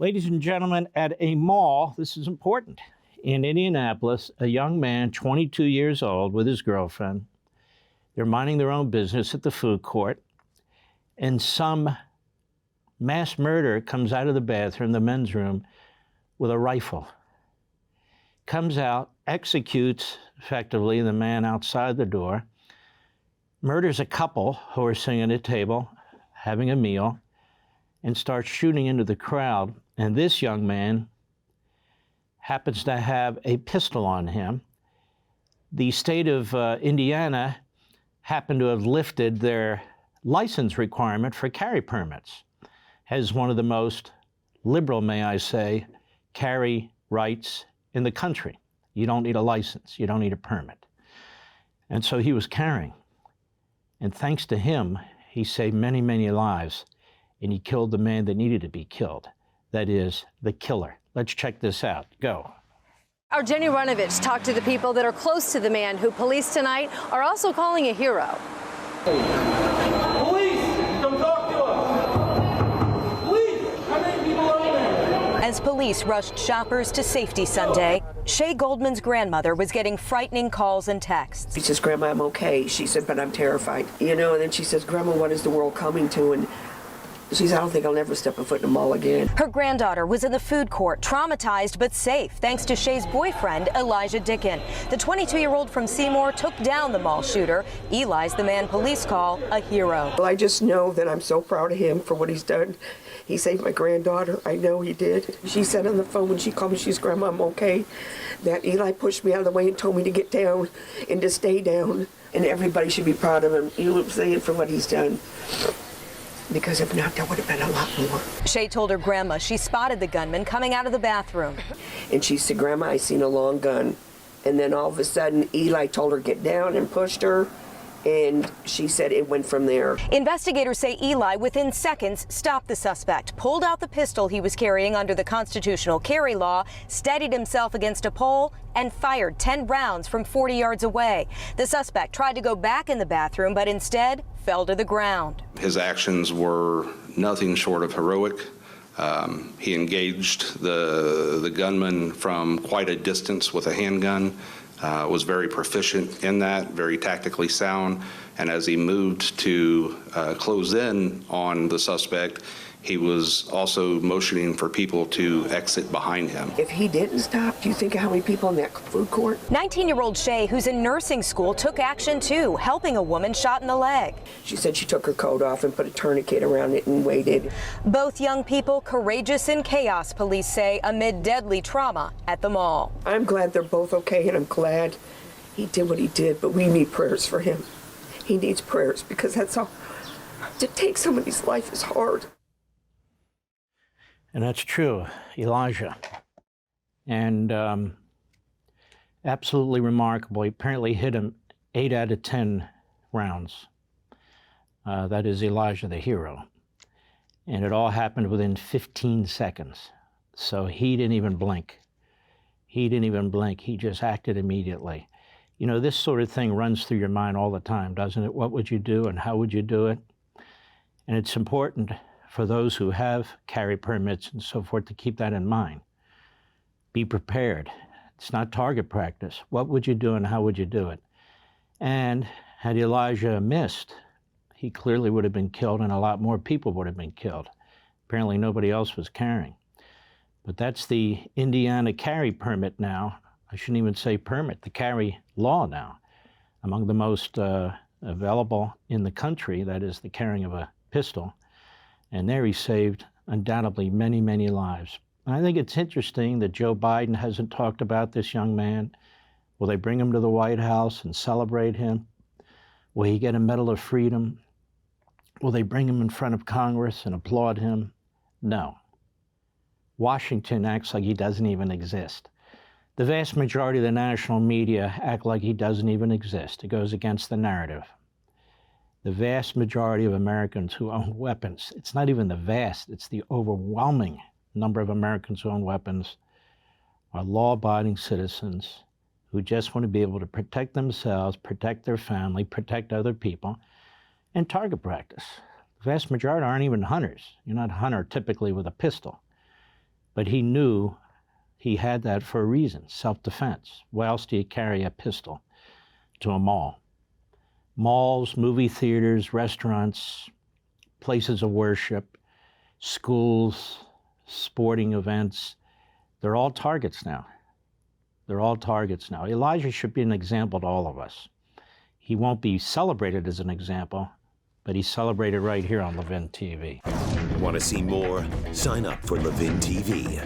Ladies and gentlemen, at a mall, this is important, in Indianapolis, a young man, 22 years old, with his girlfriend, they're minding their own business at the food court, and some mass murderer comes out of the bathroom, the men's room, with a rifle. Comes out, executes, effectively, the man outside the door, murders a couple who are sitting at a table, having a meal, and starts shooting into the crowd. And this young man happens to have a pistol on him. The state of Indiana happened to have lifted their license requirement for carry permits. Has one of the most liberal, may I say, carry rights in the country. You don't need a license. You don't need a permit. And so he was carrying. And thanks to him, he saved many, many lives. And he killed the man that needed to be killed. That is, the killer. Let's check this out. Go. Our Jenny Runovich talked to the people that are close to the man who police tonight are also calling a hero. Police, come talk to us. Police, how many people are there? As police rushed shoppers to safety Sunday, Shay Goldman's grandmother was getting frightening calls and texts. She says, "Grandma, I'm okay." She said, "But I'm terrified." You know, and then she says, "Grandma, what is the world coming to?" And she said, "I don't think I'll never step a foot in a mall again." Her granddaughter was in the food court, traumatized but safe, thanks to Shay's boyfriend, Elisjsha Dicken. The 22-year-old from Seymour took down the mall shooter. Eli's the man police call a hero. Well, I just know that I'm so proud of him for what he's done. He saved my granddaughter. I know he did. She said on the phone when she called me, she's, "Grandma, I'm okay," that Eli pushed me out of the way and told me to get down and to stay down. And everybody should be proud of him, you know what I'm saying, for what he's done. Because if not, there would have been a lot more. Shay told her grandma she spotted the gunman coming out of the bathroom. And she said, "Grandma, I seen a long gun." And then all of a sudden, Eli told her get down and pushed her. And she said it went from there. Investigators say Eli, within seconds, stopped the suspect, pulled out the pistol he was carrying under the constitutional carry law, steadied himself against a pole, and fired 10 rounds from 40 yards away. The suspect tried to go back in the bathroom, but instead fell to the ground. His actions were nothing short of heroic. He engaged the gunman from quite a distance with a handgun. Was very proficient in that, very tactically sound, and as he moved to close in on the suspect, he was also motioning for people to exit behind him. If he didn't stop, do you think of how many people in that food court? 19-year-old Shay, who's in nursing school, took action too, helping a woman shot in the leg. She said she took her coat off and put a tourniquet around it and waited. Both young people courageous in chaos, police say, amid deadly trauma at the mall. I'm glad they're both okay, and I'm glad he did what he did, but we need prayers for him. He needs prayers, because that's all. To take somebody's life is hard. And that's true, Elisjsha. And absolutely remarkable. He apparently hit him 8 out of 10 rounds. That is Elisjsha, the hero. And it all happened within 15 seconds. So he didn't even blink. He didn't even blink. He just acted immediately. You know, this sort of thing runs through your mind all the time, doesn't it? What would you do and how would you do it? And it's important for those who have carry permits and so forth to keep that in mind. Be prepared. It's not target practice. What would you do and how would you do it? And had Elisjsha missed, he clearly would have been killed and a lot more people would have been killed. Apparently nobody else was carrying. But that's the Indiana carry permit now. I shouldn't even say permit, the carry law now. Among the most available in the country, that is the carrying of a pistol. And there he saved, undoubtedly, many, many lives. And I think it's interesting that Joe Biden hasn't talked about this young man. Will they bring him to the White House and celebrate him? Will he get a Medal of Freedom? Will they bring him in front of Congress and applaud him? No. Washington acts like he doesn't even exist. The vast majority of the national media act like he doesn't even exist. It goes against the narrative. The vast majority of Americans who own weapons, it's not even the vast, it's the overwhelming number of Americans who own weapons, are law-abiding citizens who just want to be able to protect themselves, protect their family, protect other people, and target practice. The vast majority aren't even hunters. You're not a hunter typically with a pistol. But he knew he had that for a reason, self-defense. Why else do you carry a pistol to a mall? Malls, movie theaters, restaurants, places of worship, schools, sporting events, they're all targets now. They're all targets now. Elijah should be an example to all of us. He won't be celebrated as an example, but he's celebrated right here on Levin TV. Want to see more? Sign up for Levin TV.